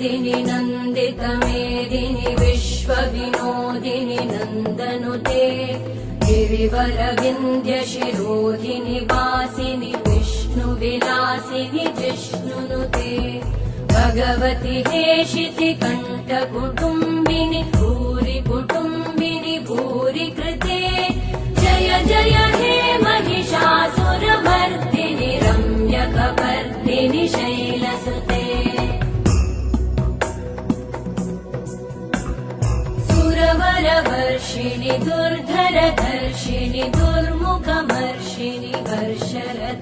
नन्दिनि नन्दितमेदिनि विश्वविनोदिनि नन्दनुते गिरिवरविन्द्यशिरोधिनि वासिनि विष्णुविलासिनि जिष्णुनुते भगवति हेशिति कण्ठकुटुम्बिनि भूरि कुटुम्बिनि भूरि कृते जय जय हे महिषासुरमर्दिनि रम्यकपर्दिनि शैलसुते सुरवरवर्षिणि दुर्धरधर्षिणि दुर्मुखमर्षिणि वर्षरते